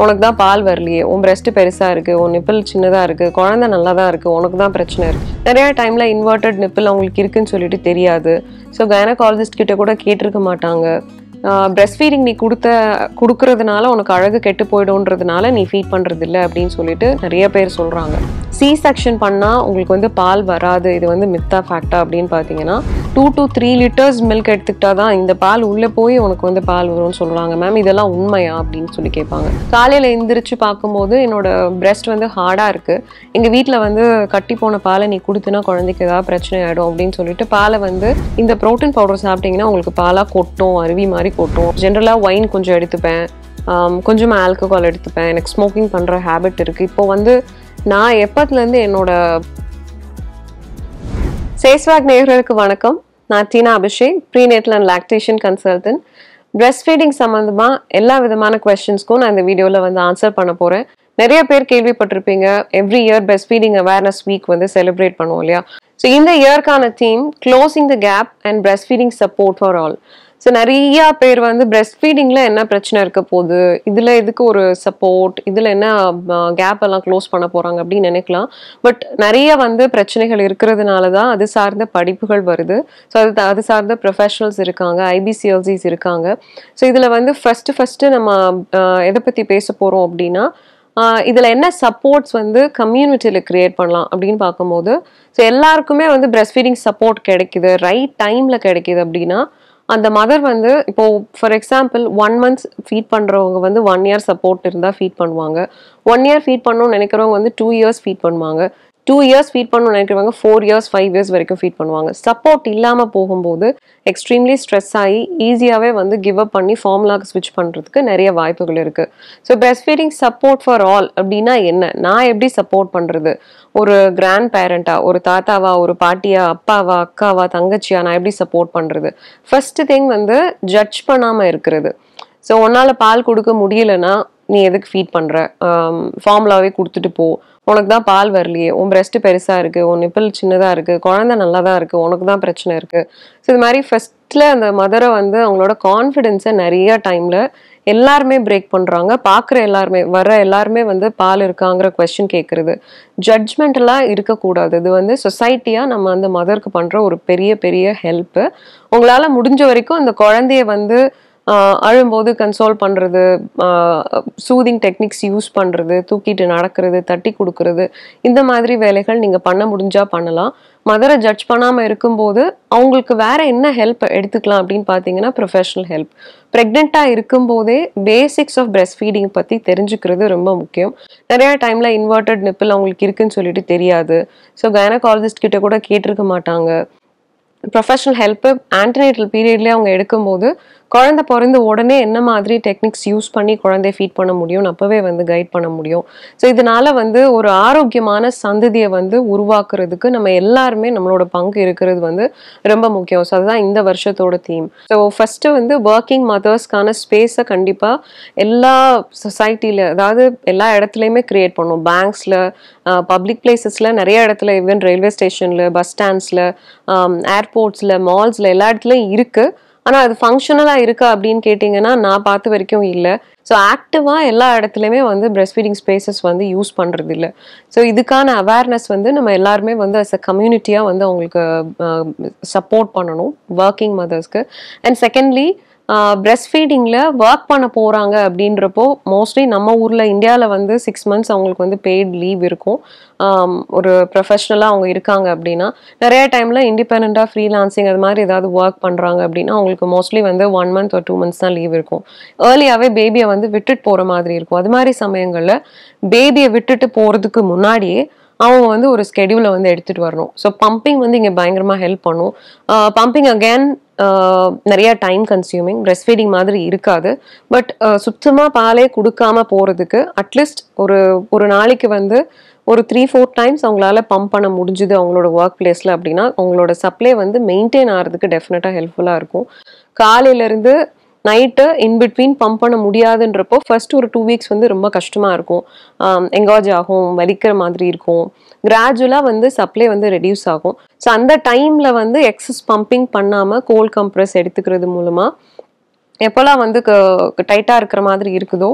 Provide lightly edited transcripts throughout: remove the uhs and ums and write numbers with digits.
உனக்கு தான் பால் வரலையே, உன் பிரெஸ்ட் பெருசா இருக்கு, உன் நிப்பிள் சின்னதா இருக்கு, குழந்தை நல்லா தான் இருக்கு, உனக்கு தான் பிரச்சனை இருக்கு. நிறைய டைம்ல இன்வெர்டட் நிப்பிள் அவங்களுக்கு இருக்குன்னு சொல்லிட்டு தெரியாது. ஸோ கைனகாலஜிஸ்ட் கிட்ட கூட கேட்டிருக்க மாட்டாங்க. பிரெஸ்ட் ஃபீடிங் நீ கொடுக்கறதுனால உனக்கு அழகு கெட்டு போயிடும்ன்றதுனால நீ ஃபீட் பண்ணுறது இல்லை அப்படின்னு சொல்லிட்டு நிறைய பேர் சொல்கிறாங்க. சி செக்ஷன் பண்ணால் உங்களுக்கு வந்து பால் வராது, இது வந்து மித்தா ஃபேக்டா அப்படின்னு பார்த்தீங்கன்னா 2 to 3 லிட்டர்ஸ் மில்க் எடுத்துக்கிட்டா தான் இந்த பால் உள்ளே போய் உனக்கு வந்து பால் வரும்னு சொல்கிறாங்க. மேம் இதெல்லாம் உண்மையா அப்படின்னு சொல்லி கேட்பாங்க. காலையில் எந்திரிச்சு பார்க்கும்போது என்னோட பிரெஸ்ட் வந்து ஹார்டாக இருக்குது, எங்கள் வீட்டில் வந்து கட்டி போன பாலை நீ கொடுத்துனா குழந்தைக்கு ஏதாவது பிரச்சனை ஆகிடும் அப்படின்னு சொல்லிட்டு பாலை வந்து இந்த ப்ரோட்டீன் பவுடர் சாப்பிட்டீங்கன்னா உங்களுக்கு பாலாக கொட்டும், அருவி மாதிரி கொட்டும். ஜென்ரலாக ஒயின் கொஞ்சம் எடுத்துப்பேன், கொஞ்சமாக ஆல்கஹால் எடுத்துப்பேன், எனக்கு ஸ்மோக்கிங் பண்ணுற ஹேபிட் இருக்குது. இப்போ வந்து நான் எப்பத்துலேருந்து என்னோட சேஸ்வாக் நேயர்களுக்கு வணக்கம். நான் Tina Abhishek, prenatal and lactation consultant. Breast feeding சம்மந்தமாக எல்லா விதமான கொஸ்டின்ஸ்க்கும் நான் இந்த வீடியோவில் வந்து ஆன்சர் பண்ண போகிறேன். நிறைய பேர் கேள்விப்பட்டிருப்பீங்க, every year breast feeding awareness week வந்து செலிப்ரேட் பண்ணுவோம் இல்லையா. ஸோ இந்த இயர்க்கான theme closing the gap and breast feeding support for all. So நிறையா பேர் வந்து பிரெஸ்ட் ஃபீடிங்கில் என்ன பிரச்சனை இருக்க போகுது, இதில் எதுக்கு ஒரு சப்போர்ட், இதில் என்ன கேப் எல்லாம் க்ளோஸ் பண்ண போகிறாங்க அப்படின்னு நினைக்கலாம். பட் நிறைய வந்து பிரச்சனைகள் இருக்கிறதுனால தான் அது சார்ந்த படிப்புகள் வருது. ஸோ அது சார்ந்த ப்ரொஃபஷனல்ஸ் இருக்காங்க, IBCLCs இருக்காங்க. ஸோ இதில் வந்து ஃபஸ்ட்டு நம்ம எதை பற்றி பேச போகிறோம் அப்படின்னா, இதில் என்ன சப்போர்ட்ஸ் வந்து கம்யூனிட்டியில் க்ரியேட் பண்ணலாம் அப்படின்னு பார்க்கும்போது, ஸோ எல்லாருக்குமே வந்து பிரெஸ்ட் ஃபீடிங் சப்போர்ட் கிடைக்குது, ரைட் டைமில் கிடைக்குது அப்படின்னா அந்த மதர் வந்து இப்போ ஃபார் எக்ஸாம்பிள் 1 month ஃபீட் பண்ணுறவங்க வந்து 1 year சப்போர்ட் இருந்தால் ஃபீட் பண்ணுவாங்க. 1 year ஃபீட் பண்ணணும்னு நினைக்கிறவங்க வந்து 2 years ஃபீட் பண்ணுவாங்க. 2 years ஃபீட் பண்ணணும்னு நினைக்கிறவங்க 4 years 5 years வரைக்கும் ஃபீட் பண்ணுவாங்க. சப்போர்ட் இல்லாமல் போகும்போது எக்ஸ்ட்ரீம்லி ஸ்ட்ரெஸ் ஆகி ஈஸியாகவே வந்து கிவ் அப் பண்ணி ஃபார்முலாக்கு ஸ்விட்ச் பண்ணுறதுக்கு நிறைய வாய்ப்புகள் இருக்குது. So breast feeding support for all அப்படின்னா என்ன, நான் எப்படி சப்போர்ட் பண்ணுறது, ஒரு கிராண்ட் பேரண்டா, ஒரு தாத்தாவா, ஒரு பாட்டியா, அப்பாவா, அக்காவா, தங்கச்சியா, நான் எப்படி சப்போர்ட் பண்ணுறது. ஃபர்ஸ்ட் திங் வந்து ஜட்ஜ் பண்ணாமல் இருக்கிறது. ஸோ உன்னால் பால் கொடுக்க முடியலன்னா நீ எதுக்கு ஃபீட் பண்ணுற, ஃபார்முலாவே கொடுத்துட்டு போ, உனக்கு தான் பால் வரலையே, உன் பிரெஸ்ட் பெருசாக இருக்குது, உன் நிப்பிள் சின்னதாக இருக்குது, குழந்தை நல்லா தான் இருக்குது, உனக்கு தான் பிரச்சனை இருக்குது. ஸோ இது மாதிரி ஃபர்ஸ்ட்டில் அந்த மதரை வந்து அவங்களோட கான்ஃபிடென்ஸை நிறைய டைமில் எல்லாருமே பிரேக் பண்ணுறாங்க. பார்க்குற எல்லாருமே, வர எல்லாருமே வந்து பால் இருக்காங்கிற கொஸ்டின் கேட்குறது. ஜட்ஜ்மெண்டெல்லாம் இருக்கக்கூடாது. இது வந்து சொசைட்டியாக நம்ம அந்த மதருக்கு பண்ணுற ஒரு பெரிய பெரிய ஹெல்ப்பு. உங்களால் முடிஞ்ச வரைக்கும் அந்த குழந்தைய வந்து அழும்போது கன்சோல் பண்ணுறது, சூதிங் டெக்னிக்ஸ் யூஸ் பண்ணுறது, தூக்கிட்டு நடக்கிறது, தட்டி கொடுக்கறது, இந்த மாதிரி வேலைகள் நீங்கள் பண்ண முடிஞ்சால் பண்ணலாம். மதரை ஜட்ஜ் பண்ணாமல் இருக்கும்போது அவங்களுக்கு வேற என்ன ஹெல்ப் எடுத்துக்கலாம் அப்படின்னு பார்த்தீங்கன்னா ப்ரொஃபஷனல் ஹெல்ப். ப்ரெக்னெண்ட்டாக இருக்கும்போதே பேசிக்ஸ் ஆஃப் பிரெஸ்ட் ஃபீடிங் பற்றி தெரிஞ்சுக்கிறது ரொம்ப முக்கியம். நிறையா டைமில் இன்வெர்டட் நிப்பிள் அவங்களுக்கு இருக்குன்னு சொல்லிட்டு தெரியாது. ஸோ கைனகாலஜிஸ்ட் கிட்ட கூட கேட்டிருக்க மாட்டாங்க. ப்ரொஃபஷனல் ஹெல்ப்பு ஆன்டினேட்டல் பீரியட்லேயே அவங்க எடுக்கும்போது குழந்தை பிறந்த உடனே என்ன மாதிரி டெக்னிக்ஸ் யூஸ் பண்ணி குழந்தைய ஃபீட் பண்ண முடியும்னு அப்போவே வந்து கைட் பண்ண முடியும். ஸோ இதனால வந்து ஒரு ஆரோக்கியமான சந்ததியை வந்து உருவாக்குறதுக்கு நம்ம எல்லாருமே நம்மளோட பங்கு இருக்கிறது வந்து ரொம்ப முக்கியம். ஸோ அதுதான் இந்த வருஷத்தோட தீம். ஸோ ஃபஸ்ட்டு வந்து ஒர்க்கிங் மதர்ஸ்க்கான ஸ்பேஸை கண்டிப்பாக எல்லா சொசைட்டியில், அதாவது எல்லா இடத்துலையுமே க்ரியேட் பண்ணணும். பேங்க்ஸில், பப்ளிக் பிளேசஸில், நிறைய இடத்துல, ஈவன் ரயில்வே ஸ்டேஷனில், பஸ் ஸ்டாண்ட்ஸில், ஏர்போர்ட்ஸில், மால்ஸில், எல்லா இடத்துலையும் இருக்குது. ஆனால் அது ஃபங்க்ஷனலாக இருக்கா அப்படின்னு கேட்டிங்கன்னா நான் பார்த்த வரைக்கும் இல்லை. ஸோ ஆக்டிவாக எல்லா இடத்துலையுமே வந்து பிரெஸ்ட் ஃபீடிங் ஸ்பேசஸ் வந்து யூஸ் பண்ணுறது இல்லை. ஸோ இதுக்கான அவேர்னஸ் வந்து நம்ம எல்லாருமே வந்து அஸ் அ கம்யூனிட்டியாக வந்து அவங்களுக்கு சப்போர்ட் பண்ணணும், ஒர்க்கிங் மதர்ஸ்க்கு. அண்ட் செகண்ட்லி பிரெஸ்ட் ஃபீடிங்கில் ஒர்க் பண்ண போகிறாங்க அப்படின்றப்போ மோஸ்ட்லி நம்ம ஊரில் இந்தியாவில் வந்து 6 months அவங்களுக்கு வந்து பெய்ட் லீவ் இருக்கும். ஒரு ப்ரொஃபஷ்னலாக அவங்க இருக்காங்க அப்படின்னா, நிறைய டைமில் இண்டிபெண்ட்டாக ஃப்ரீலான்சிங் அது மாதிரி ஏதாவது ஒர்க் பண்ணுறாங்க அப்படின்னா அவங்களுக்கு மோஸ்ட்லி வந்து 1 month or 2 months தான் லீவ் இருக்கும். ஏர்லியாகவே பேபியை வந்து விட்டுட்டு போகிற மாதிரி இருக்கும். அது மாதிரி சமயங்களில் பேபியை விட்டுட்டு போகிறதுக்கு முன்னாடியே அவங்க வந்து ஒரு ஸ்கெடியூலை வந்து எடுத்துகிட்டு வரணும். ஸோ பம்பிங் வந்து இங்கே பயங்கரமாக ஹெல்ப் பண்ணும். பம்பிங் அகேன் நிறைய டைம் கன்சியூமிங், பிரெஸ்ட் ஃபீடிங் மாதிரி இருக்காது. பட் சுத்தமாக பாலே கொடுக்காம போகிறதுக்கு அட்லீஸ்ட் ஒரு நாளைக்கு வந்து ஒரு 3-4 times அவங்களால பம்ப் பண்ண முடிஞ்சுது அவங்களோட ஒர்க் பிளேஸில் அப்படின்னா அவங்களோட சப்ளை வந்து மெயின்டைன் ஆகிறதுக்கு டெஃபினட்டாக ஹெல்ப்ஃபுல்லாக இருக்கும். காலையிலேருந்து நைட்டு இன்பிட்வீன் பம்ப் பண்ண முடியாதுன்றப்போ ஃபர்ஸ்ட் ஒரு 2 weeks வந்து ரொம்ப கஷ்டமாக இருக்கும். எங்காஜ் ஆகும், வலிக்கிற மாதிரி இருக்கும். கிராஜுவலாக வந்து சப்ளை வந்து ரெடியூஸ் ஆகும். ஸோ அந்த டைமில் வந்து எக்ஸஸ் பம்பிங் பண்ணாமல் கோல்ட் கம்ப்ரஸ் எடுத்துக்கிறது மூலமாக எப்போல்லாம் வந்து டைட்டாக இருக்கிற மாதிரி இருக்குதோ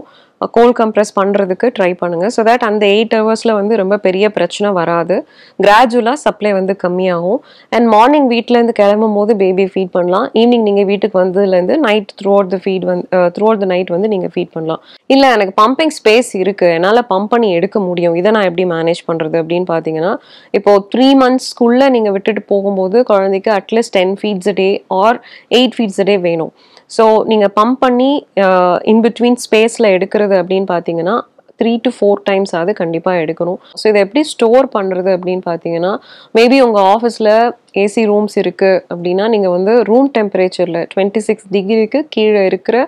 கோல்ட் கம்ப்ரெஸ் பண்ணுறதுக்கு ட்ரை பண்ணுங்கள். ஸோ தட் அந்த 8 ஹவர்ஸில் வந்து ரொம்ப பெரிய பிரச்சனை வராது. கிராஜுவலாக சப்ளை வந்து கம்மியாகும். அண்ட் மார்னிங் வீட்டிலேருந்து கிளம்பும் போது பேபி ஃபீட் பண்ணலாம். ஈவினிங் நீங்கள் வீட்டுக்கு வந்ததுலேருந்து night through out the night வந்து நீங்கள் ஃபீட் பண்ணலாம். இல்லை எனக்கு பம்பிங் ஸ்பேஸ் இருக்குது, என்னால் பம்ப் பண்ணி எடுக்க முடியும், இதை நான் எப்படி மேனேஜ் பண்ணுறது அப்படின்னு பார்த்தீங்கன்னா, இப்போது 3 monthsக்குள்ளே நீங்கள் விட்டுட்டு போகும்போது குழந்தைக்கு at least 10 feeds a day or 8 feeds a day வேணும். ஸோ நீங்கள் பம்ப் பண்ணி இன்பிட்வீன் ஸ்பேஸில் எடுக்கிறது அப்படின்னு பார்த்தீங்கன்னா 3 to 4 times அது கண்டிப்பாக எடுக்கணும். ஸோ இதை எப்படி ஸ்டோர் பண்ணுறது அப்படின்னு பார்த்தீங்கன்னா, மேபி உங்கள் ஆஃபீஸில் ஏசி ரூம்ஸ் இருக்குது அப்படின்னா நீங்கள் வந்து ரூம் டெம்பரேச்சரில் 26 degreeக்கு கீழே இருக்கிற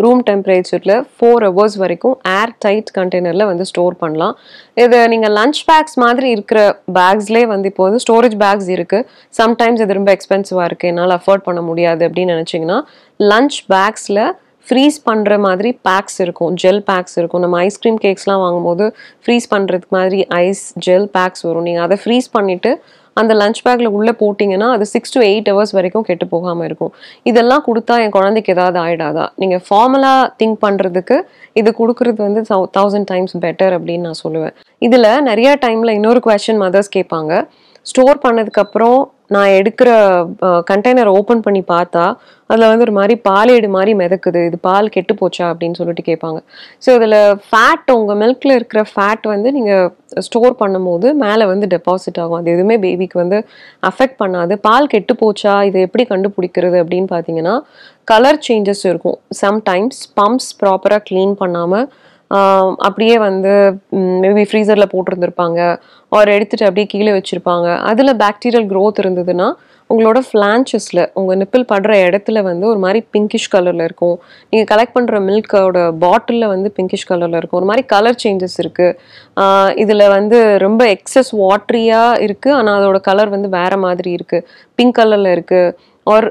ரூம் டெம்பரேச்சரில் 4 hours வரைக்கும் ஏர் டைட் கண்டெய்னரில் வந்து ஸ்டோர் பண்ணலாம். இது நீங்கள் லஞ்ச் பேக்ஸ் மாதிரி இருக்கிற பேக்ஸ்லேயே வந்து இப்போ வந்து ஸ்டோரேஜ் பேக்ஸ் இருக்குது. சம்டைம்ஸ் இது ரொம்ப எக்ஸ்பென்சிவாக இருக்குது, என்னால் அஃபோர்ட் பண்ண முடியாது அப்படின்னு நினச்சிங்கன்னா லஞ்ச் பேக்ஸில் ஃப்ரீஸ் பண்ணுற மாதிரி பேக்ஸ் இருக்கும், ஜெல் பேக்ஸ் இருக்கும். நம்ம ஐஸ்கிரீம் கேக்ஸ்லாம் வாங்கும்போது ஃப்ரீஸ் பண்ணுறதுக்கு மாதிரி ஐஸ் ஜெல் பேக்ஸ் வரும். நீங்கள் அதை ஃப்ரீஸ் பண்ணிவிட்டு அந்த லஞ்ச் பேக்கில் உள்ளே போட்டிங்கன்னா அது 6 to 8 hours வரைக்கும் கெட்டு போகாமல் இருக்கும். இதெல்லாம் கொடுத்தா என் குழந்தைக்கு ஏதாவது ஆகிடாதா? நீங்கள் ஃபார்மலாக திங்க் பண்ணுறதுக்கு இது கொடுக்குறது வந்து 1000 times பெட்டர் அப்படின்னு நான் சொல்லுவேன். இதில் நிறைய டைமில் இன்னொரு குவெஸ்சன் மதர்ஸ் கேட்பாங்க, ஸ்டோர் பண்ணதுக்கப்புறம் நான் எடுக்கிற கண்டெய்னர் ஓப்பன் பண்ணி பார்த்தா அதில் வந்து ஒரு மாதிரி பாலேடு மாதிரி மிதக்குது, இது பால் கெட்டு போச்சா அப்படின்னு சொல்லிட்டு கேட்பாங்க. ஸோ இதில் ஃபேட், உங்கள் மில்கில் இருக்கிற ஃபேட் வந்து நீங்கள் ஸ்டோர் பண்ணும்போது மேலே வந்து டெபாசிட் ஆகும். அது எதுவுமே பேபிக்கு வந்து அஃபெக்ட் பண்ணாது. பால் கெட்டு போச்சா இதை எப்படி கண்டுபிடிக்கிறது அப்படின்னு பார்த்தீங்கன்னா, கலர் சேஞ்சஸ் இருக்கும். சம்டைம்ஸ் பம்ப்ஸ் ப்ராப்பராக க்ளீன் பண்ணாமல் அப்படியே வந்து மேபி ஃப்ரீசரில் போட்டிருந்துருப்பாங்க, ஒரு எடுத்துகிட்டு அப்படியே கீழே வச்சுருப்பாங்க. அதில் பாக்டீரியல் க்ரோத் இருந்ததுன்னா உங்களோட ஃப்ளான்ச்சஸில் உங்கள் நிப்பிள் படுற இடத்துல வந்து ஒரு மாதிரி பிங்கிஷ் கலரில் இருக்கும். நீங்கள் கலெக்ட் பண்ணுற மில்கோட பாட்டிலில் வந்து பிங்கிஷ் கலரில் இருக்கும். ஒரு மாதிரி கலர் சேஞ்சஸ் இருக்குது. இதில் வந்து ரொம்ப எக்ஸஸ் வாட்ரியாக இருக்குது, ஆனால் அதோட கலர் வந்து வேறு மாதிரி இருக்குது, பிங்க் கலரில் இருக்குது, ஆர்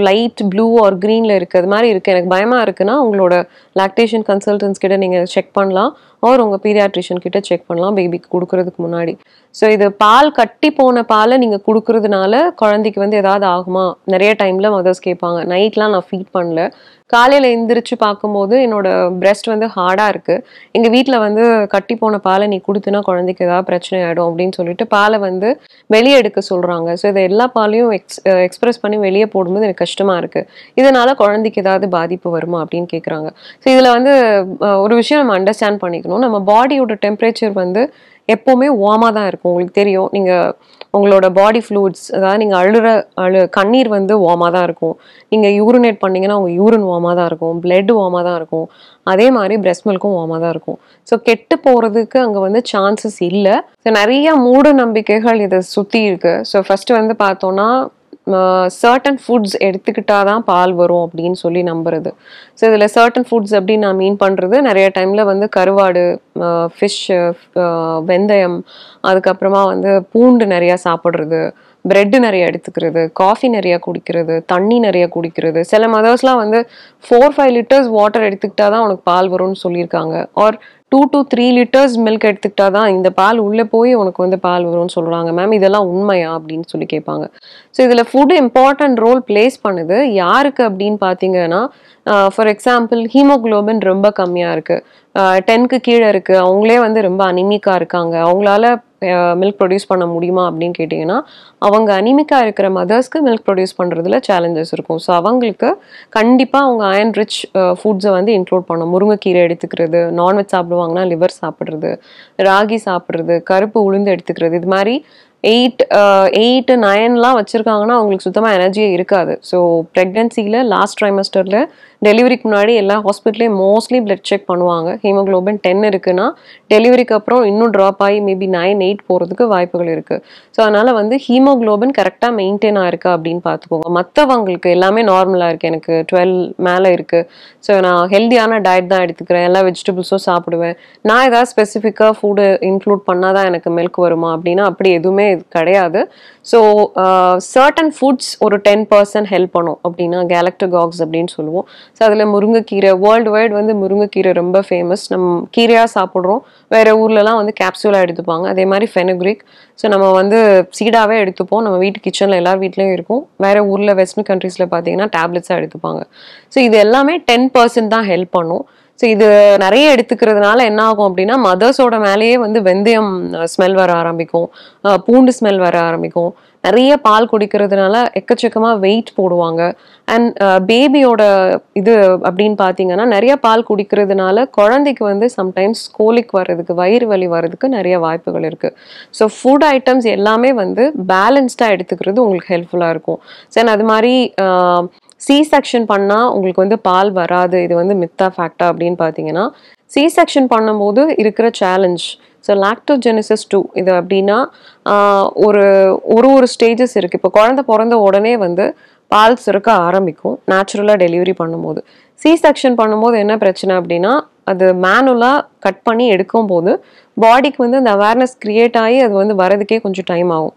லைட் ப்ளூ ஆர் க்ரீனில் இருக்குது. அது மாதிரி இருக்குது. எனக்கு பயமாக இருக்குன்னா உங்களோட லாக்டேஷன் கன்சல்டன்ஸ் கிட்ட நீங்கள் செக் பண்ணலாம், ஆர் உங்கள் பீடியாட்ரிஷியன் கிட்ட செக் பண்ணலாம் பேபிக்கு கொடுக்கறதுக்கு முன்னாடி. ஸோ இது பால் கட்டி போன பாலை நீங்கள் கொடுக்கறதுனால குழந்தைக்கு வந்து ஏதாவது ஆகுமா? நிறைய டைமில் மதர்ஸ் கேட்பாங்க. நைட்லாம் நான் ஃபீட் பண்ணல, காலையில் எந்திரிச்சு பார்க்கும்போது என்னோட பிரெஸ்ட் வந்து ஹார்டாக இருக்குது, எங்கள் வீட்டில் வந்து கட்டி போன பாலை நீ கொடுத்துனா குழந்தைக்கு ஏதாவது பிரச்சனை ஆகிடும் அப்படின்னு சொல்லிட்டு பாலை வந்து வெளியே எடுக்க சொல்கிறாங்க. ஸோ இதை எல்லா பாலையும் எக்ஸ்பிரஸ் பண்ணி வெளியே போடும்போது எனக்கு கஷ்டமாக இருக்குது, இதனால் குழந்தைக்கு ஏதாவது பாதிப்பு வருமா அப்படின்னு கேட்குறாங்க. ஸோ இதில் வந்து ஒரு விஷயம் நம்ம அண்டர்ஸ்டாண்ட் பண்ணிக்கணும், நம்ம பாடியோட டெம்பரேச்சர் வந்து எப்போவுமே வார்மாக தான் இருக்கும். உங்களுக்கு தெரியும், நீங்கள் உங்களோட பாடி ஃப்ளூயிட்ஸ், அதாவது நீங்கள் கண்ணீர் வந்து வார்மாக தான் இருக்கும். நீங்கள் யூரினேட் பண்ணிங்கன்னா உங்கள் யூரின் வார்மாக தான் இருக்கும், பிளட் வார்மாக தான் இருக்கும். அதே மாதிரி பிரெஸ்ட் மில்க்கும் வார்மாக தான் இருக்கும். ஸோ கெட்டு போகிறதுக்கு அங்கே வந்து சான்சஸ் இல்லை. ஸோ நிறைய மூட நம்பிக்கைகள் இதை சுற்றி இருக்குது. ஸோ ஃபஸ்ட்டு வந்து பார்த்தோன்னா சர்டன் ஃபுட்ஸ் எடுத்துக்கிட்டால் தான் பால் வரும் அப்படின்னு சொல்லி நம்புறது. ஸோ இதில் சர்டன் ஃபுட்ஸ் அப்படின்னு நான் மீன் பண்ணுறது, நிறைய டைமில் வந்து கருவாடு, ஃபிஷ், வெந்தயம், அதுக்கப்புறமா வந்து பூண்டு நிறையா சாப்பிட்றது, பிரெட்டு நிறைய எடுத்துக்கிறது, காஃபி நிறையா குடிக்கிறது, தண்ணி நிறைய குடிக்கிறது. சில மதர்ஸ்லாம் வந்து 4-5 liters வாட்டர் எடுத்துக்கிட்டா தான் உனக்கு பால் வரும்னு சொல்லியிருக்காங்க, ஆர் 2 to 3 liters மில்க் எடுத்துக்கிட்டா தான் இந்த பால் உள்ளே போய் உனக்கு வந்து பால் வரும்னு சொல்கிறாங்க. மேம் இதெல்லாம் உண்மையா அப்படின்னு சொல்லி கேட்பாங்க. ஸோ இதில் ஃபுட் இம்பார்ட்டன்ட் ரோல் பிளேஸ் பண்ணுது. யாருக்கு அப்படின்னு பார்த்தீங்கன்னா, ஃபார் எக்ஸாம்பிள் ஹீமோக்ளோபின் ரொம்ப கம்மியாக இருக்குது, 10க்கு கீழே இருக்குது, அவங்களே வந்து ரொம்ப அனிமிக்காக இருக்காங்க, அவங்களால மில்க் ப்ரொடியூஸ் பண்ண முடியுமா அப்படின்னு கேட்டிங்கன்னா, அவங்க அனிமிக்காக இருக்கிற மதர்ஸ்க்கு மில்க் ப்ரொடியூஸ் பண்ணுறதுல சேலஞ்சஸ் இருக்கும். ஸோ அவங்களுக்கு கண்டிப்பாக அவங்க அயன் ரிச் ஃபுட்ஸை வந்து இன்க்ளூட் பண்ணணும். முருங்கைக்கீரை எடுத்துக்கிறது, நான்வெஜ் சாப்பிடுவாங்கன்னா லிவர் சாப்பிட்றது, ராகி சாப்பிட்றது, கருப்பு உளுந்து எடுத்துக்கிறது. இது மாதிரி 8, 9லாம் வச்சுருக்காங்கன்னா அவங்களுக்கு சுத்தமாக எனர்ஜியே இருக்காது. ஸோ ப்ரெக்னென்சியில் லாஸ்ட் ட்ரைமஸ்டரில் டெலிவரிக்கு முன்னாடி எல்லா ஹாஸ்பிட்டலையும் மோஸ்ட்லி பிளட் செக் பண்ணுவாங்க. ஹீமோக்ளோபின் 10 இருக்குன்னா டெலிவரிக்கு அப்புறம் இன்னும் ட்ராப் ஆகி மேபி 9, 8 போகிறதுக்கு வாய்ப்புகள் இருக்குது. ஸோ அதனால் வந்து ஹீமோக்ளோபின் கரெக்டாக மெயின்டைன் ஆயிருக்கா அப்படின்னு பார்த்துக்கோங்க. மற்றவங்களுக்கு எல்லாமே நார்மலாக இருக்குது, எனக்கு 12 மேலே இருக்குது, ஸோ நான் ஹெல்த்தியான டயட் தான் எடுத்துக்கிறேன், எல்லா வெஜிடபிள்ஸும் சாப்பிடுவேன், நான் ஏதாவது ஸ்பெசிஃபிக்காக ஃபுட்டு இன்க்ளூட் பண்ணால் தான் எனக்கு மில்க் வருமா அப்படின்னா அப்படி எதுவுமே கிடையாது. ஸோ சர்டன் ஃபுட்ஸ் ஒரு 10% ஹெல்ப் பண்ணும் அப்படின்னா கேலக்டோகாக்ஸ் அப்படின்னு சொல்லுவோம். ஸோ அதில் முருங்கைக்கீரை, வேர்ல்டு வைட் வந்து முருங்கைக்கீரை ரொம்ப ஃபேமஸ். நம்ம கீரையாக சாப்பிட்றோம், வேறு ஊர்லலாம் வந்து கேப்சூலாக எடுத்துப்பாங்க. அதே மாதிரி ஃபெனுக்ரிக், ஸோ நம்ம வந்து சீடாகவே எடுத்துப்போம், நம்ம வீட்டு கிச்சனில் எல்லார் வீட்லேயும் இருக்கும். வேறு ஊரில் வெஸ்டர்ன் கண்ட்ரீஸில் பார்த்தீங்கன்னா டேப்லெட்ஸாக எடுத்துப்பாங்க. ஸோ இது எல்லாமே 10% தான் ஹெல்ப் பண்ணும். ஸோ இது நிறைய எடுத்துக்கிறதுனால என்ன ஆகும் அப்படின்னா மதர்ஸோட மேலேயே வந்து வெந்தயம் ஸ்மெல் வர ஆரம்பிக்கும், பூண்டு ஸ்மெல் வர ஆரம்பிக்கும். நிறைய பால் குடிக்கிறதுனால எக்கச்சக்கமாக வெயிட் போடுவாங்க. அண்ட் பேபியோட இது அப்படின்னு பார்த்தீங்கன்னா நிறைய பால் குடிக்கிறதுனால குழந்தைக்கு வந்து சம்டைம்ஸ் கோலிக் வர்றதுக்கு, வயிறு வலி வர்றதுக்கு நிறைய வாய்ப்புகள் இருக்குது. ஸோ ஃபுட் ஐட்டம்ஸ் எல்லாமே வந்து பேலன்ஸ்டாக எடுத்துக்கிறது உங்களுக்கு ஹெல்ப்ஃபுல்லாக இருக்கும். சரி, அது மாதிரி சி செக்ஷன் பண்ணால் உங்களுக்கு வந்து பால் வராது, இது வந்து மித்தா ஃபேக்டா அப்படின்னு பார்த்தீங்கன்னா, சி செக்ஷன் பண்ணும்போது இருக்கிற சேலஞ்ச். ஸோ லாக்டோஜெனிசிஸ் 2 இது அப்படின்னா ஒரு ஒரு ஸ்டேஜஸ் இருக்குது. இப்போ குழந்தை பிறந்த உடனே வந்து பால் சுரக்க ஆரம்பிக்கும் நேச்சுரலாக டெலிவரி பண்ணும்போது. சி செக்ஷன் பண்ணும்போது என்ன பிரச்சனை அப்படின்னா, அது மேனுவலாக கட் பண்ணி எடுக்கும்போது பாடிக்கு வந்து அந்த அவேர்னஸ் க்ரியேட் ஆகி அது வந்து வரதுக்கே கொஞ்சம் டைம் ஆகும்.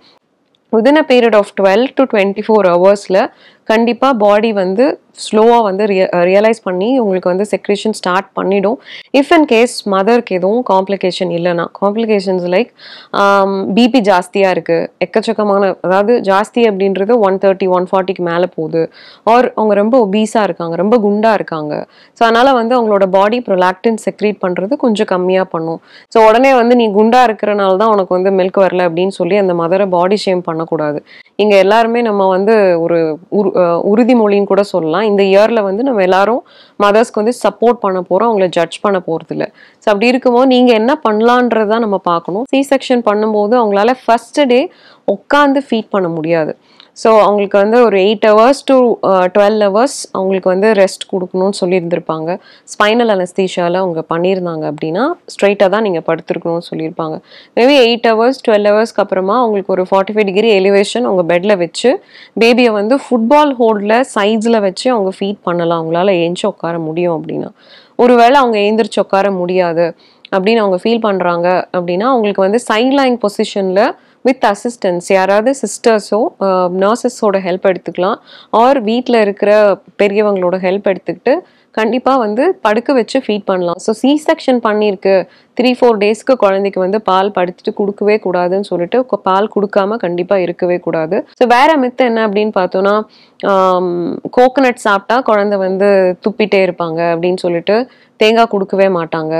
Within a period of 12 to 24 ஹவர்ஸில் கண்டிப்பாக பாடி வந்து ஸ்லோவாக வந்து ரியலைஸ் பண்ணி உங்களுக்கு வந்து செக்ரேஷன் ஸ்டார்ட் பண்ணிடும். இஃப் அண்ட் கேஸ் மதருக்கு எதுவும் காம்ப்ளிகேஷன் இல்லைன்னா, காம்ப்ளிகேஷன்ஸ் லைக் பிபி ஜாஸ்தியாக இருக்குது, எக்கச்சக்கமான, அதாவது ஜாஸ்தி அப்படின்றது 130 140க்கு மேலே போகுது, ஆர் அவங்க ரொம்ப ஒபீஸாக இருக்காங்க, ரொம்ப குண்டாக இருக்காங்க. ஸோ அதனால் வந்து அவங்களோட பாடி ப்ரொலாக்டின் செக்ரீட் பண்ணுறது கொஞ்சம் கம்மியாக பண்ணும். ஸோ உடனே வந்து நீ குண்டாக இருக்கிறனால தான் உனக்கு வந்து மில்க் வரல அப்படின்னு சொல்லி அந்த மதரை பாடி ஷேம் பண்ணக்கூடாது. இங்கே எல்லாருமே நம்ம வந்து ஒரு உறுதிமொழின்னு கூட சொல்லலாம். இந்த இயரில் வந்து நம்ம எல்லாரும் மதர்ஸ்க்கு வந்து சப்போர்ட் பண்ண போகிறோம், அவங்கள ஜட்ஜ் பண்ண போகிறது இல்லை. ஸோ அப்படி இருக்கும்போது நீங்கள் என்ன பண்ணலான்றதான் நம்ம பார்க்கணும். சி செக்ஷன் பண்ணும்போது அவங்களால ஃபர்ஸ்ட் டே உட்காந்து ஃபீட் பண்ண முடியாது. ஸோ அவங்களுக்கு வந்து ஒரு 8 hours to 12 hours அவங்களுக்கு வந்து ரெஸ்ட் கொடுக்கணும்னு சொல்லியிருந்திருப்பாங்க. ஸ்பைனல் அனஸ்தீஷியாவில் அவங்க பண்ணியிருந்தாங்க அப்படின்னா ஸ்ட்ரைட்டாக தான் நீங்கள் படுத்துருக்கணும்னு சொல்லியிருப்பாங்க. மேபி 8 hours 12 ஹவர்ஸ்க்கு அப்புறமா அவங்களுக்கு ஒரு 45 degree எலிவேஷன் அவங்க பெட்டில் வச்சு பேபியை வந்து ஃபுட்பால் ஹோல்டில் சைட்ஸில் வச்சு அவங்க ஃபீட் பண்ணலாம். அவங்களால ஏஞ்சி உட்கார முடியும் அப்படின்னா. ஒருவேளை அவங்க எழுந்திரிச்சு உட்கார முடியாது அப்படின்னு அவங்க ஃபீல் பண்ணுறாங்க அப்படின்னா அவங்களுக்கு வந்து சைட் லைன் பொசிஷனில் வித் அசிஸ்டன்ஸ் யாராவது சிஸ்டர்ஸோ நர்சஸோட ஹெல்ப் எடுத்துக்கலாம், ஆர் வீட்டில் இருக்கிற பெரியவங்களோட ஹெல்ப் எடுத்துக்கிட்டு கண்டிப்பாக வந்து படுக்க வச்சு ஃபீட் பண்ணலாம். ஸோ சி செக்ஷன் பண்ணியிருக்கு 3-4 டேஸ்க்கு குழந்தைக்கு வந்து பால் படுத்துட்டு கொடுக்கவே கூடாதுன்னு சொல்லிட்டு பால் கொடுக்காம கண்டிப்பாக இருக்கவே கூடாது. ஸோ வேற மித்து என்ன அப்படின்னு பார்த்தோன்னா, கோகோனட் சாப்பிட்டா குழந்தை வந்து துப்பிட்டே இருப்பாங்க அப்படின்னு சொல்லிட்டு தேங்காய் கொடுக்கவே மாட்டாங்க,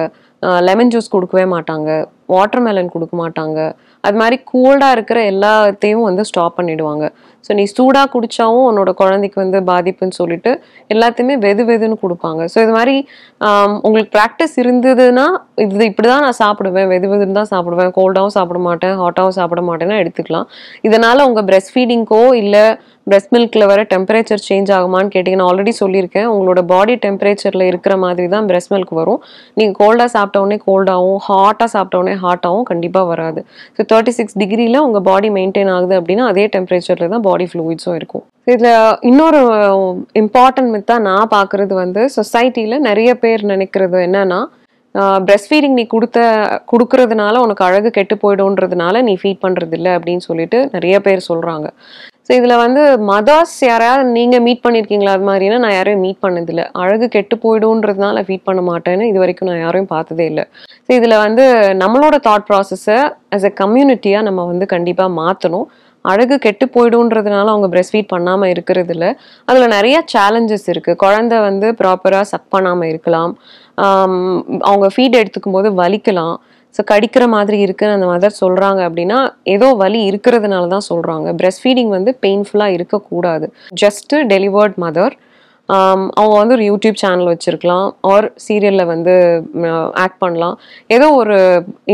லெமன் ஜூஸ் கொடுக்கவே மாட்டாங்க, வாட்டர்மெலன் கொடுக்க மாட்டாங்க. அது மாதிரி கூல்டாக இருக்கிற எல்லாத்தையும் வந்து ஸ்டாப் பண்ணிடுவாங்க. ஸோ நீ சூடாக குடித்தாவும் உன்னோட குழந்தைக்கு வந்து பாதிப்புன்னு சொல்லிட்டு எல்லாத்தையுமே வெதுன்னு கொடுப்பாங்க. ஸோ இது மாதிரி உங்களுக்கு ப்ராக்டிஸ் இருந்ததுன்னா இது இப்படி தான் நான் சாப்பிடுவேன், வெதுன்னு தான் சாப்பிடுவேன், கோல்டாகவும் சாப்பிட மாட்டேன், ஹாட்டாகவும் சாப்பிட மாட்டேன்னா எடுத்துக்கலாம். இதனால் உங்கள் பிரெஸ்ட் ஃபீடிங்க்கோ இல்லை பிரெஸ்ட் மில்கில் வர டெம்பரேச்சர் சேஞ்ச் ஆகுமான்னு கேட்டிங்கன்னா ஆல்ரெடி சொல்லியிருக்கேன். உங்களோட பாடி டெம்பரேச்சரில் இருக்கிற மாதிரி தான் பிரெஸ்ட் மில்க் வரும். நீங்கள் கோல்டாக சாப்பிட்டோடனே கோல்டாகவும் ஹாட்டாக சாப்பிட்டோடனே ஹாட்டாகவும் கண்டிப்பாக வராது. ஸோ 36 டிகிரியில் உங்கள் பாடி மெயின்டைன் ஆகுது அப்படின்னா அதே டெம்பரேச்சரில் தான் பாடி ஃப்ளூயிட்ஸும் இருக்கும். இதில் இன்னொரு இம்பார்ட்டன்ட் மித்தாக நான் பார்க்குறது வந்து சொசைட்டியில் நிறைய பேர் நினைக்கிறது என்னன்னா, பிரெஸ்ட் ஃபீடிங் நீ கொடுக்கறதுனால உனக்கு அழகு கெட்டு போய்டும்ன்றதுனால நீ ஃபீட் பண்ணுறது இல்லை அப்படின்னு சொல்லிட்டு நிறைய பேர் சொல்கிறாங்க. ஸோ இதில் வந்து மதர்ஸ் யாரையாவது நீங்கள் மீட் பண்ணியிருக்கீங்களா? அது மாதிரினா நான் யாரையும் மீட் பண்ணதில்லை. அழகு கெட்டு போய்டும்ன்றதுனால ஃபீட் பண்ண மாட்டேன்னு இது வரைக்கும் நான் யாரையும் பார்த்ததே இல்லை. ஸோ இதில் வந்து நம்மளோட தாட் ப்ராசஸை ஆஸ் எ கம்யூனிட்டியாக நம்ம வந்து கண்டிப்பாக மாற்றணும். அழகு கெட்டு போய்டும்ன்றதுனால அவங்க பிரெஸ்ட் ஃபீட் பண்ணாமல் இருக்கிறது இல்லை. அதில் நிறைய சேலஞ்சஸ் இருக்குது. குழந்தை வந்து ப்ராப்பராக சக் பண்ணாமல் இருக்கலாம், அவங்க ஃபீட் எடுத்துக்கும் போது வலிக்கலாம், ஸோ கடிக்கிற மாதிரி இருக்குன்னு அந்த மதர் சொல்கிறாங்க அப்படின்னா ஏதோ வலி இருக்கிறதுனால தான் சொல்கிறாங்க. பிரெஸ்ட் ஃபீடிங் வந்து பெயின்ஃபுல்லாக இருக்கக்கூடாது. ஜஸ்ட்டு டெலிவர்ட் மதர் அவங்க வந்து ஒரு யூடியூப் சேனல் வச்சுருக்கலாம், ஆர் சீரியலில் வந்து ஆக்ட் பண்ணலாம். ஏதோ ஒரு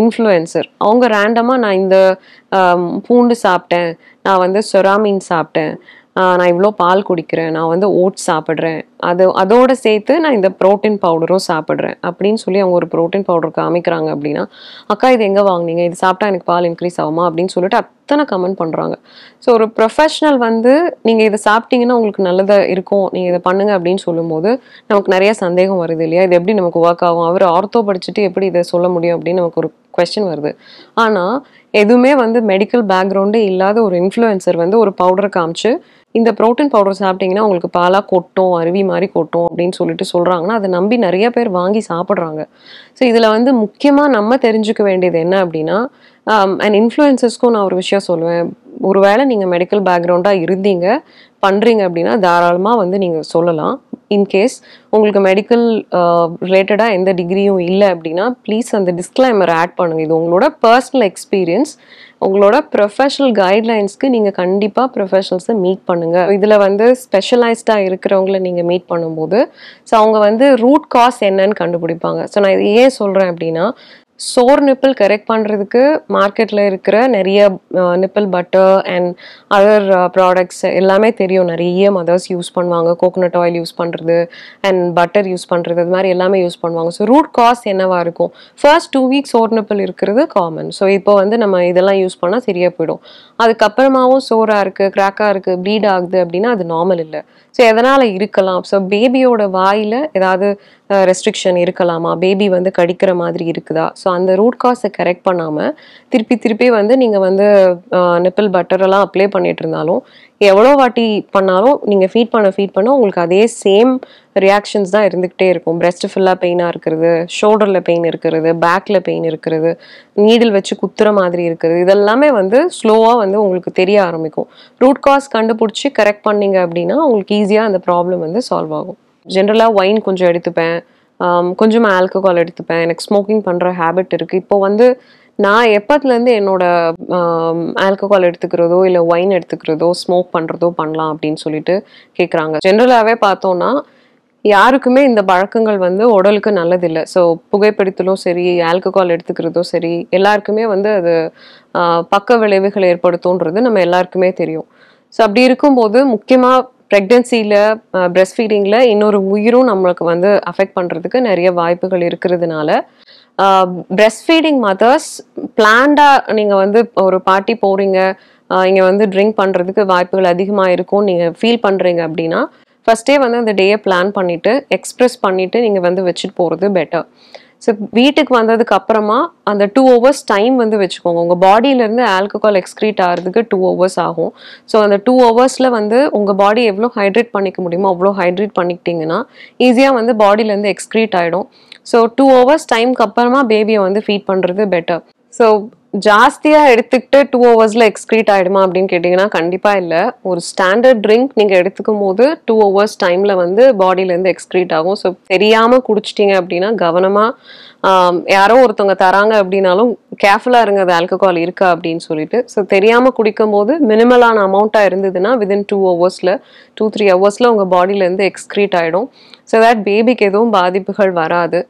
இன்ஃப்ளூயன்சர் அவங்க ரேண்டமாக நான் இந்த பூண்டு சாப்பிட்டேன், நான் வந்து சொரா மீன் சாப்பிட்டேன், நான் இவ்வளோ பால் குடிக்கிறேன், நான் வந்து ஓட்ஸ் சாப்பிட்றேன், அதோடு சேர்த்து நான் இந்த ப்ரோட்டீன் பவுடரும் சாப்பிட்றேன் அப்படின்னு சொல்லி அவங்க ஒரு ப்ரோட்டீன் பவுடர் காமிக்கிறாங்க அப்படின்னா, அக்கா இது எங்கே வாங்கினீங்க, இது சாப்பிட்டா எனக்கு பால் இன்க்ரீஸ் ஆகுமா அப்படின்னு சொல்லிட்டு அத்தனை கமெண்ட் பண்ணுறாங்க. ஸோ ஒரு ப்ரொஃபஷ்னல் வந்து நீங்கள் இதை சாப்பிட்டீங்கன்னா உங்களுக்கு நல்லதாக இருக்கும், நீங்கள் இதை பண்ணுங்க அப்படின்னு சொல்லும்போது நமக்கு நிறைய சந்தேகம் வருது இல்லையா? இது எப்படி நமக்கு ஒர்க் ஆகும், அவர் ஆர்த்தோ படிச்சுட்டு எப்படி இதை சொல்ல முடியும் அப்படின்னு நமக்கு ஒரு கொஸ்டின் வருது. ஆனால் எதுவுமே வந்து மெடிக்கல் பேக்ரவுண்டே இல்லாத ஒரு இன்ஃப்ளூயன்சர் வந்து ஒரு பவுடரை காமிச்சு இந்த ப்ரோட்டீன் பவுடர் சாப்பிட்டீங்கன்னா உங்களுக்கு பாலாக கொட்டும், அருவி மாதிரி கொட்டும் அப்படின்னு சொல்லிட்டு சொல்கிறாங்கன்னா அதை நம்பி நிறைய பேர் வாங்கி சாப்பிட்றாங்க. ஸோ இதில் வந்து முக்கியமாக நம்ம தெரிஞ்சுக்க வேண்டியது என்ன அப்படின்னா, அண்ட் இன்ஃப்ளூயன்சர்ஸ்க்கும் நான் ஒரு விஷயம் சொல்லுவேன். ஒருவேளை நீங்கள் மெடிக்கல் பேக்ரவுண்டாக இருந்தீங்க பண்ணுறீங்க அப்படின்னா தாராளமாக வந்து நீங்கள் சொல்லலாம். இன்கேஸ் உங்களுக்கு மெடிக்கல் ரிலேட்டடாக எந்த டிகிரியும் இல்லை அப்படின்னா ப்ளீஸ் அந்த டிஸ்க்ளைமர் ஆட் பண்ணுங்கள். இது உங்களோட பர்சனல் எக்ஸ்பீரியன்ஸ். உங்களோட ப்ரொஃபஷனல் கைட்லைன்ஸ்க்கு நீங்கள் கண்டிப்பாக ப்ரொஃபஷனல்ஸை மீட் பண்ணுங்கள். இதில் வந்து ஸ்பெஷலைஸ்டாக இருக்கிறவங்கள நீங்கள் மீட் பண்ணும்போது ஸோ அவங்க வந்து ரூட் காஸ் என்னன்னு கண்டுபிடிப்பாங்க. ஸோ நான் இது ஏன் சொல்கிறேன் அப்படின்னா, சோர் நிப்பிள் கரெக்ட் பண்ணுறதுக்கு மார்க்கெட்டில் இருக்கிற நிறைய nibble butter and other products எல்லாமே தெரியும். நிறைய மதர்ஸ் யூஸ் பண்ணுவாங்க. கோகோனட் ஆயில் யூஸ் பண்ணுறது அண்ட் பட்டர் யூஸ் பண்ணுறது, அது மாதிரி எல்லாமே யூஸ் பண்ணுவாங்க. ஸோ ரூட் காஸ் என்னவா இருக்கும்? ஃபர்ஸ்ட் 2 வீக்ஸ் சோர் நிப்பிள் இருக்கிறது காமன். ஸோ இப்போ வந்து நம்ம இதெல்லாம் யூஸ் பண்ணால் சரியாக போயிடும். அதுக்கப்புறமாவும் சோராக இருக்குது, கிராக்காக இருக்குது, ப்ளீட் ஆகுது அப்படின்னா அது நார்மல் இல்லை. ஸோ எதனால் இருக்கலாம்? ஸோ பேபியோட வாயில் ஏதாவது ரெஸ்ட்ரிக்ஷன் இருக்கலாமா? பேபி வந்து கடிக்கிற மாதிரி இருக்குதா? ஸோ அந்த ரூட் காஸை கரெக்ட் பண்ணாமல் திருப்பி வந்து நீங்கள் வந்து நிப்பிள் பட்டரெல்லாம் அப்ளை பண்ணிட்டு இருந்தாலும் எவ்வளோ வாட்டி பண்ணாலும் நீங்கள் ஃபீட் பண்ண உங்களுக்கு அதே சேம் ரியாக்ஷன்ஸ் தான் இருந்துக்கிட்டே இருக்கும். பிரெஸ்ட் ஃபுல்லாக பெயினாக இருக்கிறது, ஷோல்டரில் பெயின் இருக்கிறது, பேக்கில் பெயின் இருக்கிறது, நீடில் வச்சு குத்துற மாதிரி இருக்கிறது, இதெல்லாமே வந்து ஸ்லோவாக வந்து உங்களுக்கு தெரிய ஆரம்பிக்கும். ரூட் காஸ் கண்டுபிடிச்சி கரெக்ட் பண்ணீங்க அப்படின்னா உங்களுக்கு ஈஸியாக அந்த ப்ராப்ளம் வந்து சால்வ் ஆகும். ஜென்ரலாக ஒயின் கொஞ்சம் எடுத்துப்பேன், கொஞ்சமாக ஆல்கஹால் எடுத்துப்பேன். எனக்கு ஸ்மோக்கிங் பண்ணுற ஹேபிட் இருக்குது. இப்போ வந்து நான் எப்பத்துலேருந்து என்னோட ஆல்கஹால் எடுத்துக்கிறதோ இல்லை ஒயின் எடுத்துக்கிறதோ ஸ்மோக் பண்ணுறதோ பண்ணலாம் அப்படின்னு சொல்லிட்டு கேட்குறாங்க. ஜென்ரலாகவே பார்த்தோன்னா யாருக்குமே இந்த பழக்கங்கள் வந்து உடலுக்கு நல்லதில்லை. ஸோ புகைப்பிடித்தலும் சரி, ஆல்கஹால் எடுத்துக்கிறதோ சரி, எல்லாருக்குமே வந்து அது பக்க விளைவுகள் ஏற்படுத்தும்ன்றது நம்ம எல்லாருக்குமே தெரியும். ஸோ அப்படி இருக்கும்போது முக்கியமாக ப்ரெக்னென்சியில், பிரெஸ்ட் ஃபீடிங்கில் இன்னொரு உயிரும் நம்மளுக்கு வந்து அஃபெக்ட் பண்ணுறதுக்கு நிறைய வாய்ப்புகள் இருக்கிறதுனால பிரெஸ்ட் ஃபீடிங் மதர்ஸ் பிளான்டாக நீங்கள் வந்து ஒரு பார்ட்டி போகிறீங்க, இங்கே வந்து ட்ரிங்க் பண்ணுறதுக்கு வாய்ப்புகள் அதிகமாக இருக்கும் நீங்கள் ஃபீல் பண்ணுறீங்க அப்படின்னா ஃபஸ்ட்டே வந்து அந்த டேயை பிளான் பண்ணிவிட்டு எக்ஸ்ப்ரெஸ் பண்ணிவிட்டு நீங்கள் வந்து வச்சுட்டு போகிறது பெட்டர். ஸோ வீட்டுக்கு வந்ததுக்கு அப்புறமா அந்த 2 hours டைம் வந்து வச்சுக்கோங்க. உங்கள் பாடியிலேருந்து ஆல்கஹால் எக்ஸ்க்ரீட் ஆகிறதுக்கு 2 hours ஆகும். ஸோ அந்த 2 hours வந்து உங்கள் பாடி எவ்வளோ ஹைட்ரேட் பண்ணிக்க முடியுமோ அவ்வளோ ஹைட்ரேட் பண்ணிக்கிட்டிங்கன்னா ஈஸியாக வந்து பாடியிலேருந்து எக்ஸ்க்ரீட் ஆகிடும். ஸோ 2 hours டைமுக்கு அப்புறமா பேபியை வந்து ஃபீட் பண்ணுறது பெட்டர். ஸோ ஜாஸ்தியாக எடுத்துக்கிட்டு 2 hours எக்ஸ்க்ரீட் ஆகிடுமா அப்படின்னு கேட்டிங்கன்னா கண்டிப்பாக இல்லை. ஒரு ஸ்டாண்டர்ட் ட்ரிங்க் நீங்கள் எடுத்துக்கும் போது 2 hours டைமில் வந்து பாடியிலேருந்து எக்ஸ்க்ரீட் ஆகும். ஸோ தெரியாமல் குடிச்சிட்டிங்க அப்படின்னா கவனமாக யாரோ ஒருத்தவங்க தராங்க அப்படின்னாலும் கேர்ஃபுல்லாக இருங்க அது ஆல்கஹால் இருக்கா அப்படின்னு சொல்லிட்டு. ஸோ தெரியாமல் குடிக்கும் போது மினிமலான அமௌண்ட்டாக இருந்ததுன்னா வித்தின் 2 hours 2-3 hours உங்கள் பாடியிலேருந்து எக்ஸ்க்ரீட் ஆகிடும். ஸோ தட் பேபிக்கு எதுவும் பாதிப்புகள் வராது.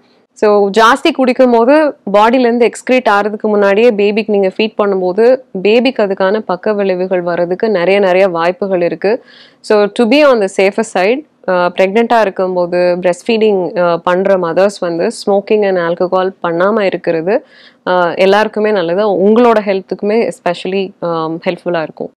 ஸோ ஜாஸ்தி குடிக்கும் போது பாடியிலேருந்து எக்ஸ்க்ரீட் ஆகிறதுக்கு முன்னாடியே பேபிக்கு நீங்கள் ஃபீட் பண்ணும்போது பேபிக்கு அதுக்கான பக்க விளைவுகள் வர்றதுக்கு நிறைய வாய்ப்புகள் இருக்குது. So to be on the safer side, ப்ரெக்னெண்ட்டாக இருக்கும்போது பிரெஸ்ட் ஃபீடிங் பண்ணுற மதர்ஸ் வந்து ஸ்மோக்கிங் அண்ட் ஆல்கஹால் பண்ணாமல் இருக்கிறது எல்லாருக்குமே நல்லது. உங்களோட ஹெல்த்துக்குமே எஸ்பெஷலி ஹெல்ப்ஃபுல்லாக இருக்கும்.